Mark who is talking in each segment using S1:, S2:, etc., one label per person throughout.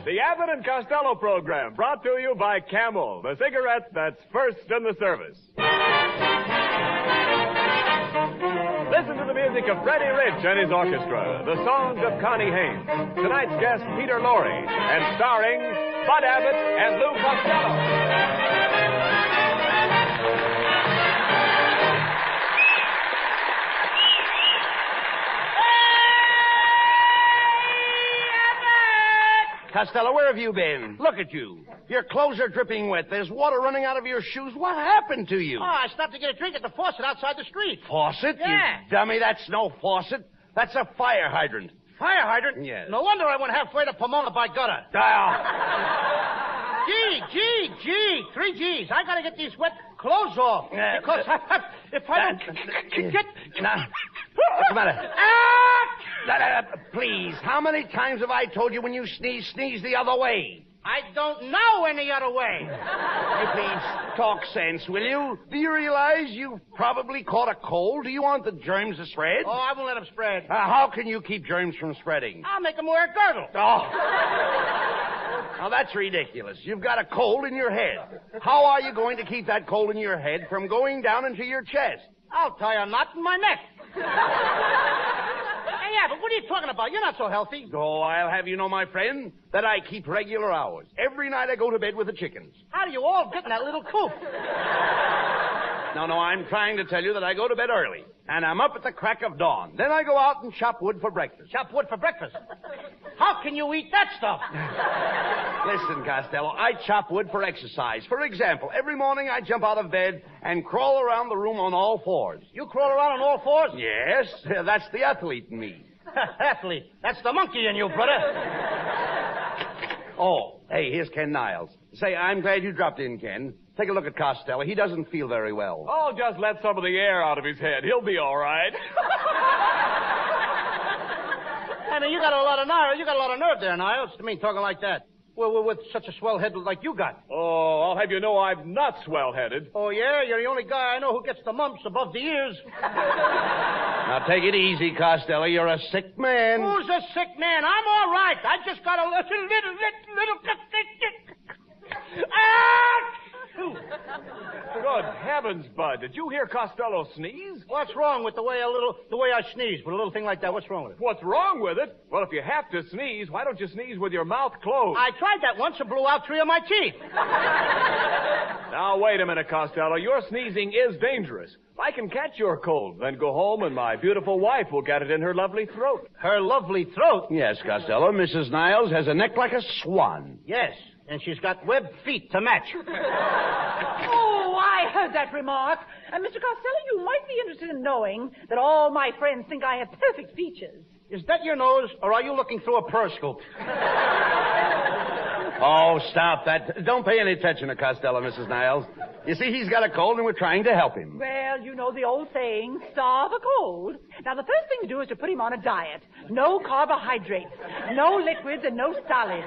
S1: The Abbott and Costello program, brought to you by Camel, the cigarette that's first in the service. Listen to the music of Freddie Rich and his orchestra, the songs of Connie Haynes, tonight's guest Peter Lorre, and starring Bud Abbott and Lou Costello.
S2: Costello, where have you been? Look at you. Your clothes are dripping wet. There's water running out of your shoes. What happened to you?
S3: Oh, I stopped to get a drink at the faucet outside the street.
S2: Faucet?
S3: Yeah.
S2: You dummy, that's no faucet. That's a fire hydrant.
S3: Fire hydrant?
S2: Yes.
S3: No wonder I went halfway to Pomona by gutter. G. 3 G's. I gotta get these wet clothes off. Because if I don't get...
S2: Now, what's the matter? Please, how many times have I told you when you sneeze the other way?
S3: I don't know any other way.
S2: You please talk sense, will you? Do you realize you've probably caught a cold? Do you want the germs to spread?
S3: Oh, I won't let them spread.
S2: How can you keep germs from spreading?
S3: I'll make them wear a girdle.
S2: Oh. Now, that's ridiculous. You've got a cold in your head. How are you going to keep that cold in your head from going down into your chest?
S3: I'll tie a knot in my neck. Hey, yeah, but what are you talking about? You're not so healthy.
S2: Oh, I'll have you know, my friend, that I keep regular hours. Every night I go to bed with the chickens.
S3: How do you all get in that little coop?
S2: No, I'm trying to tell you that I go to bed early, and I'm up at the crack of dawn. Then I go out and chop wood for breakfast.
S3: Chop wood for breakfast? How can you eat that stuff?
S2: Listen, Costello, I chop wood for exercise. For example, every morning I jump out of bed and crawl around the room on all fours.
S3: You crawl around on all fours?
S2: Yes, that's the athlete in me.
S3: Athlete? That's the monkey in you, brother.
S2: Oh, hey, here's Ken Niles. Say, I'm glad you dropped in, Ken. Take a look at Costello. He doesn't feel very well.
S1: Oh, just let some of the air out of his head. He'll be all right.
S3: I mean, you got a lot of nerve there, Niles. I mean, talking like that. Well, with such a swell head like you got.
S1: Oh, I'll have you know I'm not swell-headed.
S3: Oh, yeah? You're the only guy I know who gets the mumps above the ears.
S2: Now, take it easy, Costello. You're a sick man.
S3: Who's a sick man? I'm all right. I just got a little...
S1: Good heavens, Bud. Did you hear Costello sneeze?
S3: What's wrong with the way I sneeze with a little thing like that? What's wrong with it?
S1: What's wrong with it? Well, if you have to sneeze, why don't you sneeze with your mouth closed?
S3: I tried that once and blew out 3 of my teeth.
S1: Now, wait a minute, Costello. Your sneezing is dangerous. If I can catch your cold, then go home and my beautiful wife will get it in her lovely throat.
S3: Her lovely throat?
S2: Yes, Costello. Mrs. Niles has a neck like a swan.
S3: Yes, and she's got webbed feet to match.
S4: Oh, I heard that remark. And Mr. Costello, you might be interested in knowing that all my friends think I have perfect features.
S3: Is that your nose, or are you looking through a periscope?
S2: Oh, stop that. Don't pay any attention to Costello, Mrs. Niles. You see, he's got a cold, and we're trying to help him.
S4: Well, you know the old saying, starve a cold. Now, the first thing to do is to put him on a diet. No carbohydrates, no liquids, and no solids.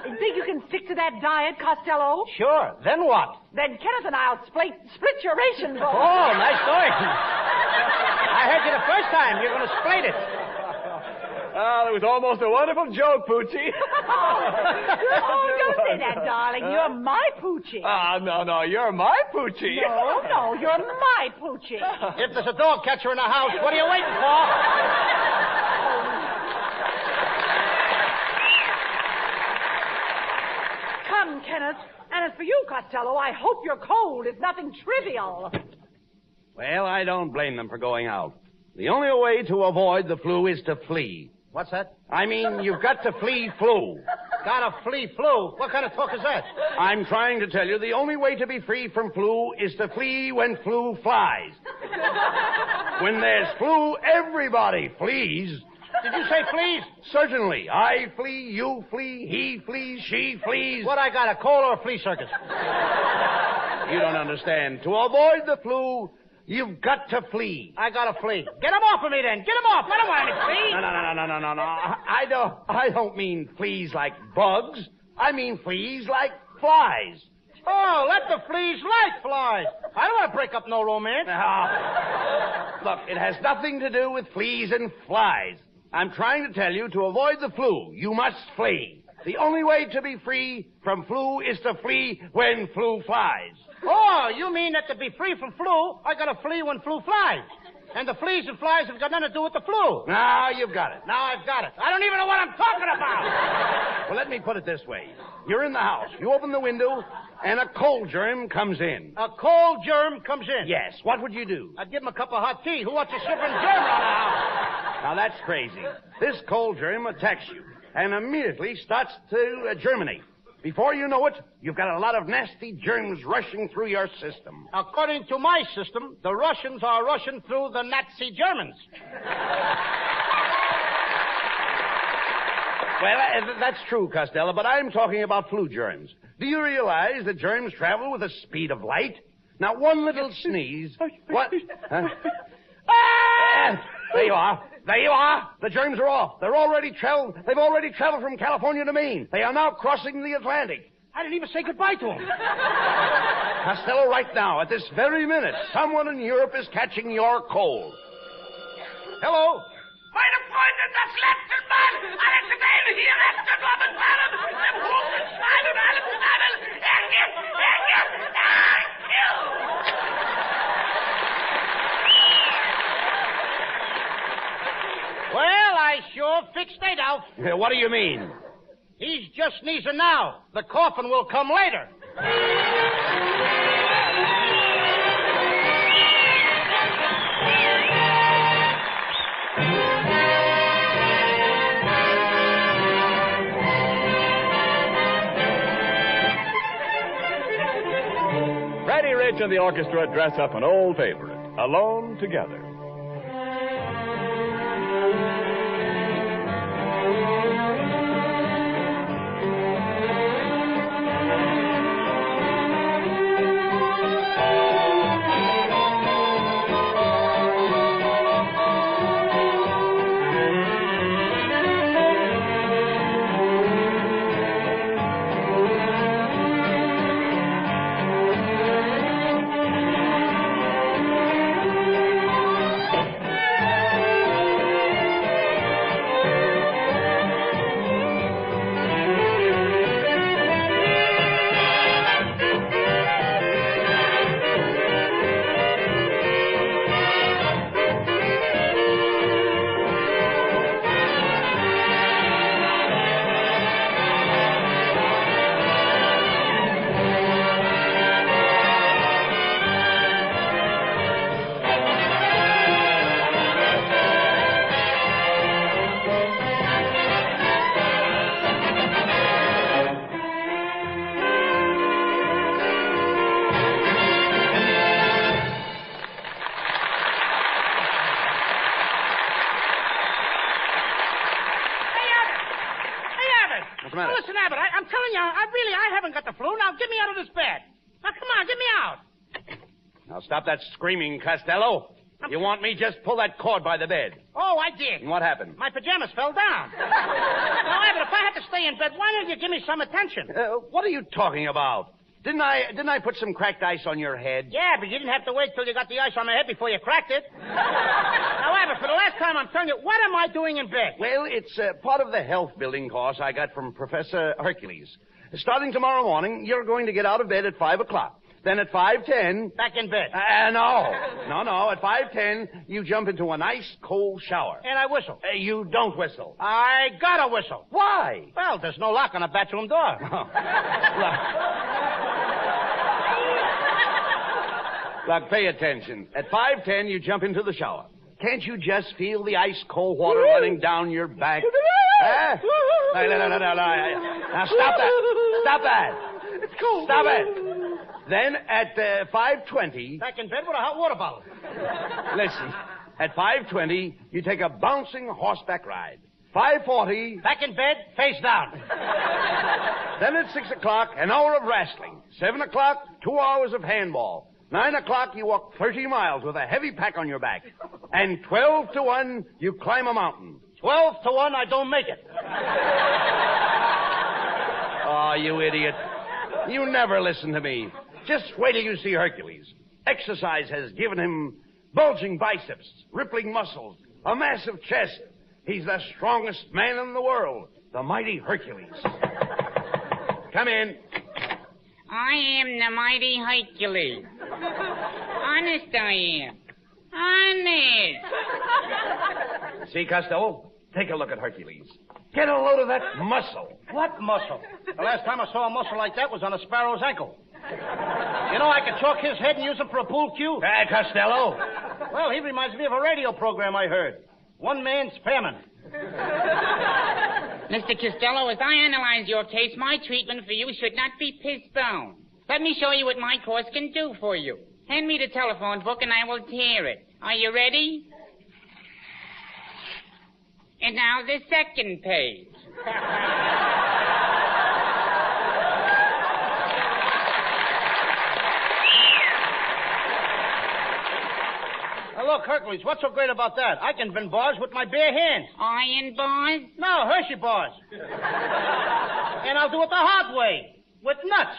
S4: You think you can stick to that diet, Costello?
S3: Sure. Then what?
S4: Then Kenneth and I'll split your ration.
S3: Oh, nice going. I heard you the first time. You're going to split it.
S1: Oh, that was almost a wonderful joke, Poochie.
S4: Oh, don't say that, darling. You're my Poochie.
S1: No, you're my Poochie.
S4: No, you're my Poochie.
S3: If there's a dog catcher in the house, what are you waiting for?
S4: Come, Kenneth. And as for you, Costello, I hope your cold is nothing trivial.
S2: Well, I don't blame them for going out. The only way to avoid the flu is to flee.
S3: What's that?
S2: I mean, you've got to flee flu.
S3: Gotta flee flu? What kind of talk is that?
S2: I'm trying to tell you the only way to be free from flu is to flee when flu flies. When there's flu, everybody flees.
S3: Did you say fleas?
S2: Certainly. I flee, you flee, he flees, she flees.
S3: What I got, a cold or a flea circus?
S2: You don't understand. To avoid the flu, you've got to flee.
S3: I gotta flee. Get him off of me then. Get him off. I don't want any fleas.
S2: No. I don't mean fleas like bugs. I mean fleas like flies.
S3: Oh, let the fleas like flies. I don't want to break up no romance.
S2: Look, it has nothing to do with fleas and flies. I'm trying to tell you, to avoid the flu, you must flee. The only way to be free from flu is to flee when flu flies.
S3: Oh, you mean that to be free from flu, I gotta flee when flu flies. And the fleas and flies have got nothing to do with the flu.
S2: Now you've got it.
S3: Now I've got it. I don't even know what I'm talking about.
S2: Well, let me put it this way. You're in the house. You open the window, and a cold germ comes in.
S3: A cold germ comes in?
S2: Yes. What would you do?
S3: I'd give him a cup of hot tea. Who wants a shivering germ around the house?
S2: Now, that's crazy. This cold germ attacks you and immediately starts to germinate. Before you know it, you've got a lot of nasty germs rushing through your system.
S3: According to my system, the Russians are rushing through the Nazi Germans.
S2: Well, that's true, Costello, but I'm talking about flu germs. Do you realize that germs travel with the speed of light? Now, one little sneeze... What? Huh? There you are. There you are. The germs are off. They've already traveled from California to Maine. They are now crossing the Atlantic.
S3: I didn't even say goodbye to him.
S2: Costello, right now, at this very minute, someone in Europe is catching your cold. Hello?
S5: Meine Freunde, das letzte Mal, alle zusammen hier rechts und oben fallen, im Hof und Schwein und alle zusammen.
S3: Well, I sure fixed it out.
S2: What do you mean?
S3: He's just sneezing now. The coffin will come later.
S1: Freddie Rich and the orchestra dress up an old favorite, Alone Together.
S2: What's the matter?
S3: Listen, Abbott, I'm telling you, I haven't got the flu. Now, get me out of this bed. Now, come on, get me out.
S2: Now, stop that screaming, Costello. You want me? Just pull that cord by the bed.
S3: Oh, I did.
S2: And what happened?
S3: My pajamas fell down. Now, Abbott, if I had to stay in bed, why don't you give me some attention?
S2: What are you talking about? Didn't I put some cracked ice on your head?
S3: Yeah, but you didn't have to wait till you got the ice on my head before you cracked it. Now, Abbott, for the last time, I'm telling you, what am I doing in bed?
S2: Well, it's part of the health building course I got from Professor Hercules. Starting tomorrow morning, you're going to get out of bed at 5 o'clock. Then at 5:10...
S3: Back in bed.
S2: No. At 5:10, you jump into a nice cold shower.
S3: And I whistle.
S2: You don't whistle.
S3: I gotta whistle.
S2: Why?
S3: Well, there's no lock on the bathroom door.
S2: Look, pay attention. At 5:10, you jump into the shower. Can't you just feel the ice cold water running down your back? Huh? No. Now, stop that. Stop that.
S3: It's cold.
S2: Stop it. Then at 5:20...
S3: Back in bed with a hot water bottle.
S2: Listen, at 5:20, you take a bouncing horseback ride. 5:40...
S3: Back in bed, face down.
S2: Then at 6 o'clock, an hour of wrestling. 7 o'clock, 2 hours of handball. 9 o'clock, you walk 30 miles with a heavy pack on your back. And 12 to 1, you climb a mountain.
S3: 12 to 1, I don't make it.
S2: Oh, you idiot. You never listen to me. Just wait till you see Hercules. Exercise has given him bulging biceps, rippling muscles, a massive chest. He's the strongest man in the world, the mighty Hercules. Come in.
S6: I am the mighty Hercules. Honest I am. Honest.
S2: See, Costello? Take a look at Hercules. Get a load of that muscle.
S3: What muscle? The last time I saw a muscle like that was on a sparrow's ankle. You know, I could chalk his head and use him for a pool cue.
S2: Costello.
S3: Well, he reminds me of a radio program I heard. One man's famine.
S6: Mr. Costello, as I analyze your case, my treatment for you should not be postponed. Let me show you what my course can do for you. Hand me the telephone book and I will tear it. Are you ready? And now the second page.
S3: Now, look, Hercules, what's so great about that? I can bend bars with my bare hands.
S6: Iron bars?
S3: No, Hershey bars. And I'll do it the hard way, with nuts.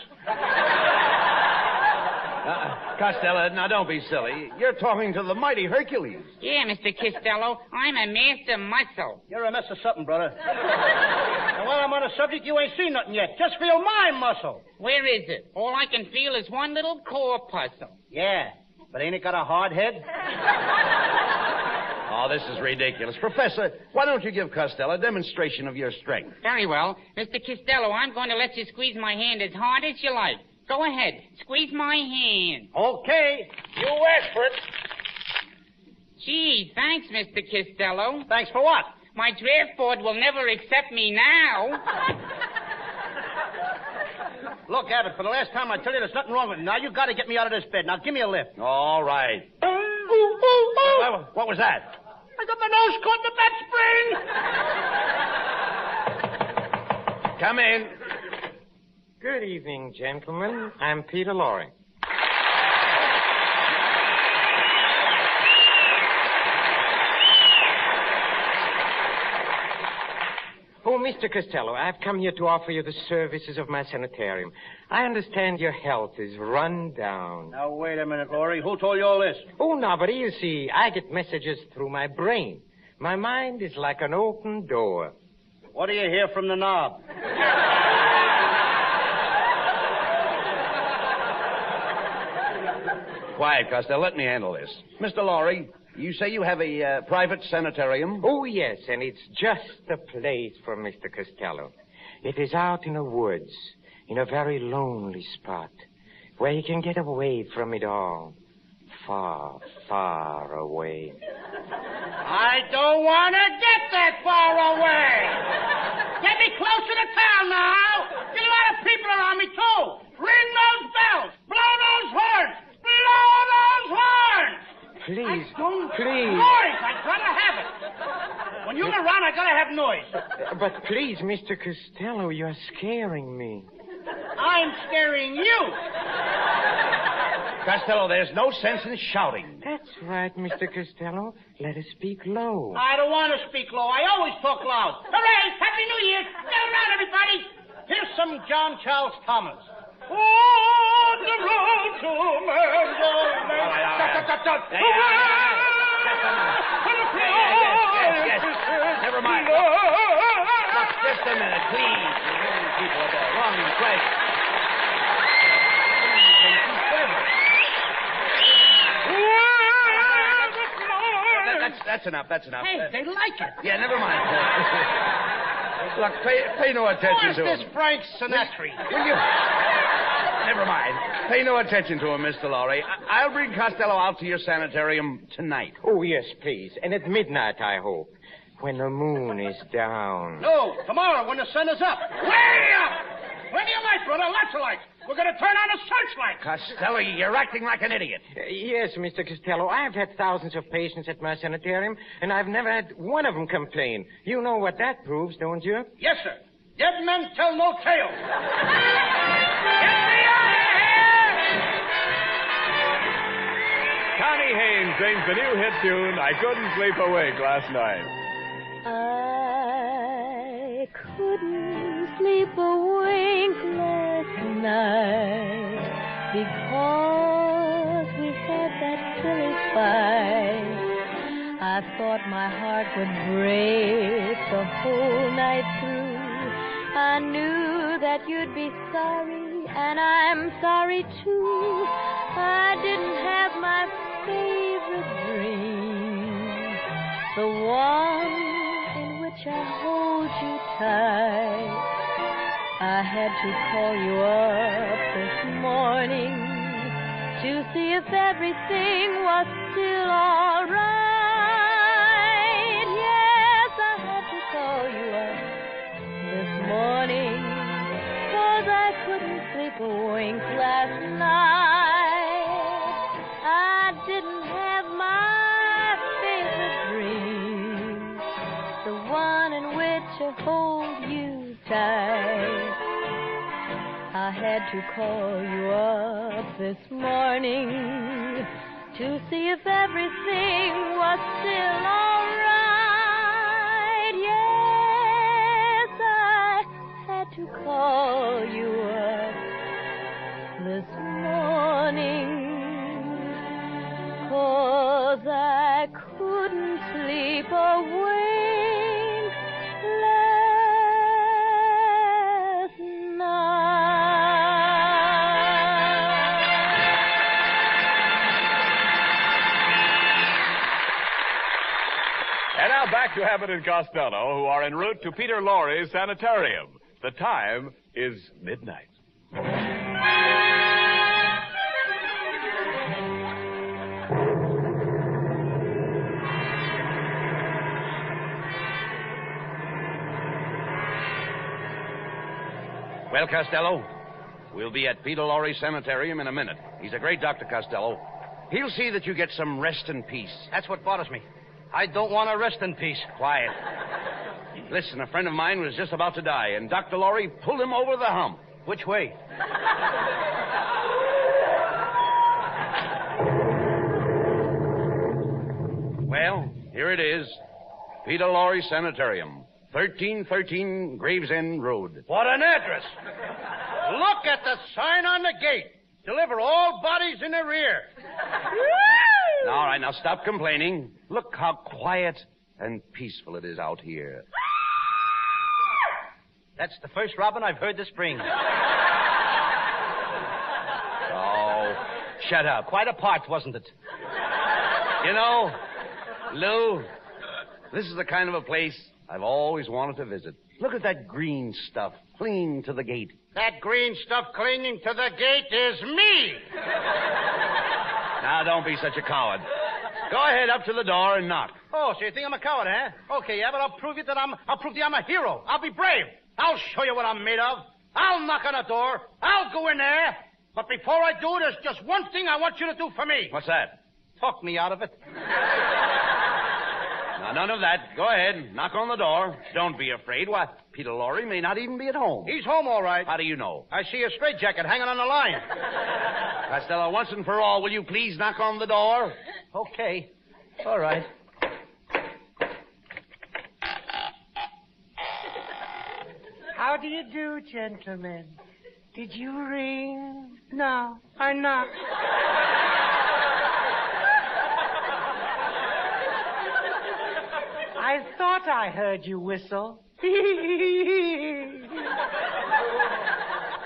S2: Costello, now don't be silly. You're talking to the mighty Hercules.
S6: Yeah, Mr. Costello, I'm a master muscle.
S3: You're a mess of something, brother. And while I'm on the subject, you ain't seen nothing yet. Just feel my muscle.
S6: Where is it? All I can feel is one little corpuscle.
S3: Yeah, but ain't it got a hard head?
S2: Oh, this is ridiculous. Professor, why don't you give Costello a demonstration of your strength?
S6: Very well. Mr. Costello, I'm going to let you squeeze my hand as hard as you like. Go ahead. Squeeze my hand.
S3: Okay. You asked for it.
S6: Gee, thanks, Mr. Costello.
S3: Thanks for what?
S6: My draft board will never accept me now.
S3: Look, Abbott, for the last time I tell you there's nothing wrong with it. Now you got to get me out of this bed. Now give me a lift.
S2: All right. What was that?
S3: I got my nose caught in the bed spring.
S2: Come in.
S7: Good evening, gentlemen. I'm Peter Loring. Oh, Mr. Costello, I've come here to offer you the services of my sanitarium. I understand your health is run down.
S3: Now, wait a minute, Laurie. Who told you all this?
S7: Oh, nobody. You see, I get messages through my brain. My mind is like an open door.
S3: What do you hear from the knob?
S2: Quiet, Costello. Let me handle this. Mr. Lorry, you say you have a private sanitarium?
S7: Oh, yes, and it's just the place for Mr. Costello. It is out in the woods, in a very lonely spot, where he can get away from it all. Far, far away.
S3: I don't want to get that far away. Get me closer to town now. Get a lot of people around me, too. Ring those bells. Blow those horns. Blow those horns.
S7: Please,
S3: Please.
S7: please.
S3: Noise. I gotta have it. When you're around, I gotta have noise.
S7: But please, Mr. Costello, you're scaring me.
S3: I'm scaring you.
S2: Costello, there's no sense in shouting.
S7: That's right, Mr. Costello. Let us speak low.
S3: I don't want to speak low. I always talk loud. Hooray! Happy New Year! Get around, everybody. Here's some John Charles Thomas. On the road to
S2: Yes. Never mind. Look, just a minute, please. People are there. Wrong place. That's enough. That's enough.
S3: Hey, they like it.
S2: Yeah, never mind. Look, pay no attention
S3: Where's
S2: to
S3: this
S2: him.
S3: Frank Sinatra?
S2: Will you? Never mind. Pay no attention to him, Mr. Lorry. I'll bring Costello out to your sanitarium tonight.
S7: Oh, yes, please. And at midnight, I hope. When the moon is down.
S3: No, tomorrow when the sun is up. Way up! Plenty of light, brother. Lots of light. We're going to turn on a searchlight.
S2: Costello, you're acting like an idiot.
S7: Yes, Mr. Costello. I've had thousands of patients at my sanitarium, and I've never had one of them complain. You know what that proves, don't you?
S3: Yes, sir. Dead men tell no tales. Get me out of here!
S1: Connie Haynes sings the new hit tune, I Couldn't Sleep Awake Last Night.
S8: I couldn't sleep awake last night. Because we had that silly fight, I thought my heart would break the whole night through. I knew that you'd be sorry, and I'm sorry too. I didn't have my favorite dream, the one in which I hold you tight. I had to call you up this morning to see if everything was still all right. Yes, I had to call you up this morning, 'cause I couldn't sleep a wink last night. I didn't have my favorite dream, the one in which I hold you tight. I had to call you up this morning to see if everything was still all right. Yes, I had to call you up this morning, 'cause I couldn't sleep a wink last night.
S1: And now back to Abbott and Costello, who are en route to Peter Lorre's Sanitarium. The time is midnight.
S2: Well, Costello, we'll be at Peter Lorre's Sanitarium in a minute. He's a great doctor, Costello. He'll see that you get some rest and peace.
S9: That's what bothers me. I don't want to rest in peace.
S2: Quiet. Listen, a friend of mine was just about to die, and Dr. Lorre pulled him over the hump.
S9: Which way?
S2: Well, here it is. Peter Lorre Sanitarium, 1313 Gravesend Road.
S9: What an address. Look at the sign on the gate. Deliver all bodies in the rear.
S2: All right, now stop complaining. Look how quiet and peaceful it is out here.
S9: That's the first robin I've heard this spring.
S2: Oh, shut up.
S9: Quite a part, wasn't it?
S2: You know, Lou, this is the kind of a place I've always wanted to visit. Look at that green stuff clinging to the gate.
S3: That green stuff clinging to the gate is me.
S2: Now, don't be such a coward. Go ahead up to the door and knock.
S9: Oh, so you think I'm a coward, huh? Okay, yeah, but I'll prove you I'm a hero. I'll be brave. I'll show you what I'm made of. I'll knock on the door. I'll go in there. But before I do, there's just one thing I want you to do for me.
S2: What's that?
S9: Talk me out of it.
S2: Now, none of that. Go ahead. Knock on the door. Don't be afraid. Why, Peter Lorre may not even be at home.
S9: He's home, all right.
S2: How do you know?
S9: I see a straitjacket hanging on the line.
S2: Costello, once and for all, will you please knock on the door?
S9: Okay. All right.
S10: How do you do, gentlemen? Did you ring? No, I knocked. I thought I heard you whistle.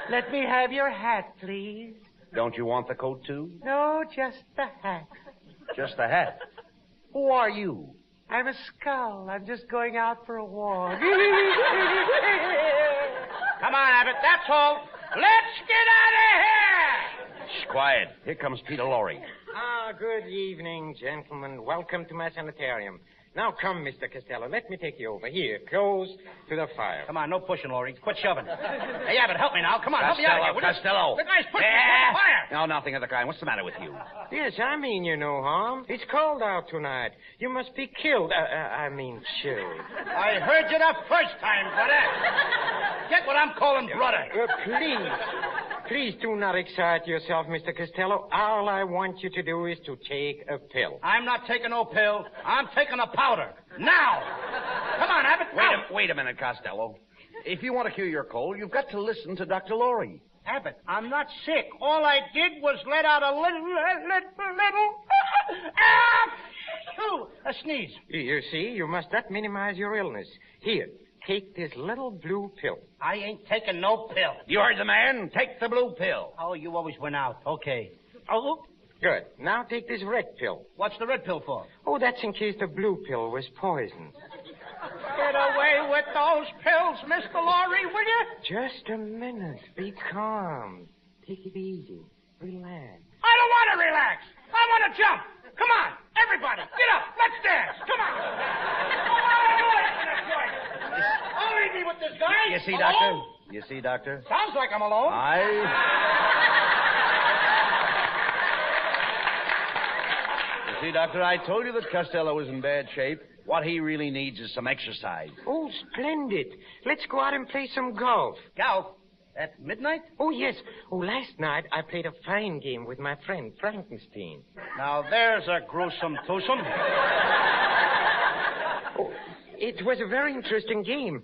S10: Let me have your hat, please.
S2: Don't you want the coat, too?
S10: No, just the hat.
S2: Just the hat. Who are you?
S10: I'm a skull. I'm just going out for a walk.
S3: Come on, Abbott, that's all. Let's get out of here!
S2: Shh, quiet. Here comes Peter Lorre.
S7: Good evening, gentlemen. Welcome to my sanitarium. Now, come, Mr. Costello. Let me take you over. Here, close to the fire.
S9: Come on, no pushing, Lorre. Quit shoving. Hey, Abbott, help me now. Come on, help me out of here.
S2: Costello.
S9: The guy's pushing me on the fire.
S2: No, nothing of the kind. What's the matter with you?
S7: Yes, I mean you no harm. It's cold out tonight. You must be killed. Chilled.
S3: I heard you the first time, brother. Get what I'm calling brother.
S7: Please do not excite yourself, Mr. Costello. All I want you to do is to take a pill.
S3: I'm not taking no pill. I'm taking a powder. Now! Come on, Abbott.
S2: Wait a minute, Costello. If you want to cure your cold, you've got to listen to Dr. Lorre.
S9: Abbott, I'm not sick. All I did was let out a little a sneeze.
S7: You see, you must not minimize your illness. Here, take this little blue pill.
S9: I ain't taking no pill.
S2: You heard the man. Take the blue pill.
S9: Oh, you always went out. Okay. Oh,
S7: Good. Now take this red pill.
S9: what's the red pill for?
S7: Oh, that's in case the blue pill was poisoned.
S9: Get away with those pills, Mr. Laurie, will you?
S7: Just a minute. Be calm. Take it easy. Relax.
S9: I don't want to relax. I want to jump. Come on, everybody, get up. Let's dance. Come on. I'll leave me with this guy.
S2: You see,
S9: Alone?
S2: Doctor? You see, Doctor?
S9: Sounds like I'm alone.
S2: You see, Doctor, I told you that Costello was in bad shape. What he really needs is some exercise.
S7: Oh, splendid. Let's go out and play some golf.
S9: Golf? At midnight?
S7: Oh, yes. Oh, last night I played a fine game with my friend Frankenstein.
S9: Now, there's a gruesome twosome.
S7: Oh, it was a very interesting game.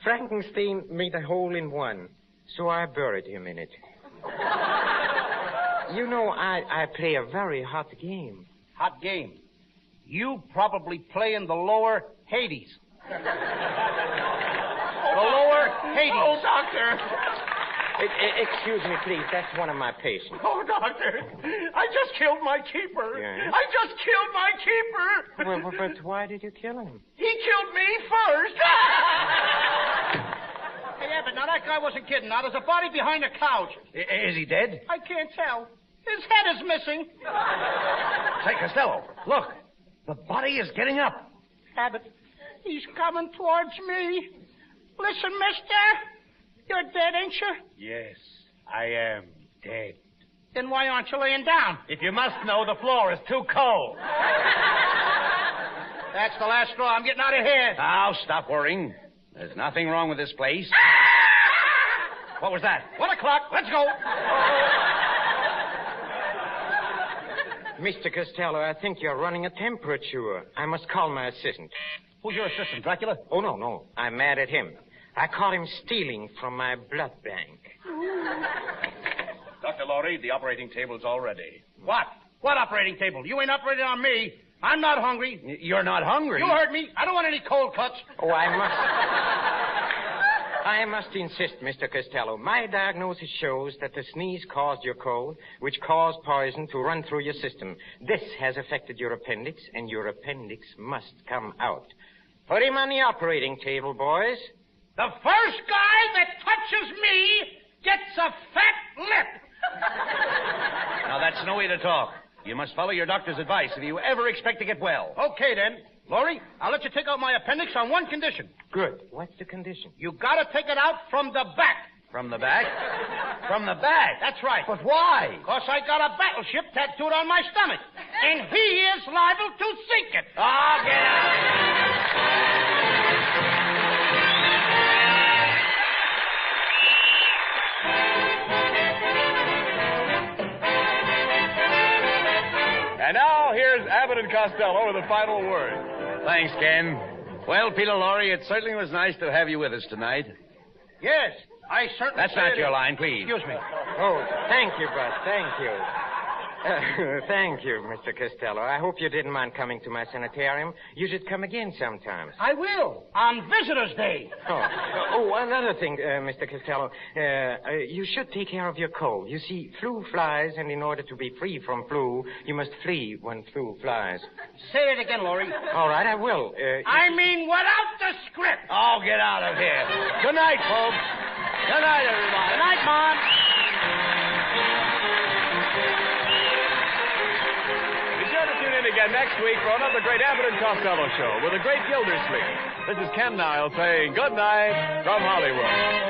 S7: Frankenstein made a hole in one, so I buried him in it. You know, I play a very hot game.
S9: Hot game. You probably play in the lower Hades. The lower Hades.
S5: Oh, doctor.
S7: Excuse me, please. That's one of my patients.
S5: Oh, doctor. I just killed my keeper.
S7: Yes?
S5: I just killed my keeper.
S7: Well, but why did you kill him?
S5: He killed me first.
S9: Hey, Abbott, now that guy wasn't kidding. Now, there's a body behind the couch.
S2: Is he dead?
S9: I can't tell. His head is missing.
S2: Say, Costello, look. The body is getting up.
S9: Abbott, he's coming towards me. Listen, mister. You're dead, ain't you?
S2: Yes, I am dead.
S9: Then why aren't you laying down?
S2: If you must know, the floor is too cold.
S9: That's the last straw. I'm getting out of here.
S2: Now, stop worrying. There's nothing wrong with this place. What was that?
S9: 1 o'clock. Let's go.
S7: Mr. Costello, I think you're running a temperature. I must call my assistant.
S9: Who's your assistant, Dracula?
S7: Oh, no. I'm mad at him. I caught him stealing from my blood bank.
S2: Dr. Laurie, the operating table's all ready.
S9: What? What operating table? You ain't operating on me. I'm not hungry.
S2: You're not hungry?
S9: You heard me. I don't want any cold cuts.
S7: Oh, I must insist, Mr. Costello. My diagnosis shows that the sneeze caused your cold, which caused poison to run through your system. This has affected your appendix, and your appendix must come out. Put him on the operating table, boys.
S3: The first guy that touches me gets a fat lip.
S2: Now, that's no way to talk. You must follow your doctor's advice if you ever expect to get well.
S9: Okay, then. Laurie, I'll let you take out my appendix on one condition.
S7: Good. What's the condition?
S9: You gotta take it out from the back.
S2: From the back? From the back?
S9: That's right.
S2: But why?
S9: Because I got a battleship tattooed on my stomach. And he is liable to sink it.
S2: Oh, get out!
S1: And now, here's Abbott and Costello with the final word.
S2: Thanks, Ken. Well, Peter Laurie, it certainly was nice to have you with us tonight.
S9: Yes, I certainly
S2: That's not your line, please.
S9: Excuse me.
S7: Oh, thank you, Bud. Thank you. Thank you, Mr. Costello. I hope you didn't mind coming to my sanitarium. You should come again sometime.
S9: I will. On Visitor's Day.
S7: Oh, another thing, Mr. Costello. You should take care of your cold. You see, flu flies, and in order to be free from flu, you must flee when flu flies.
S9: Say it again, Laurie.
S7: All right, I will.
S3: I mean, without the script.
S2: Oh, get out of here. Good night, folks. Good night, everybody.
S9: Good night, Mom.
S1: Again next week for another great Abbott and Costello show with a great Gildersleeve. This is Ken Niles saying good night from Hollywood.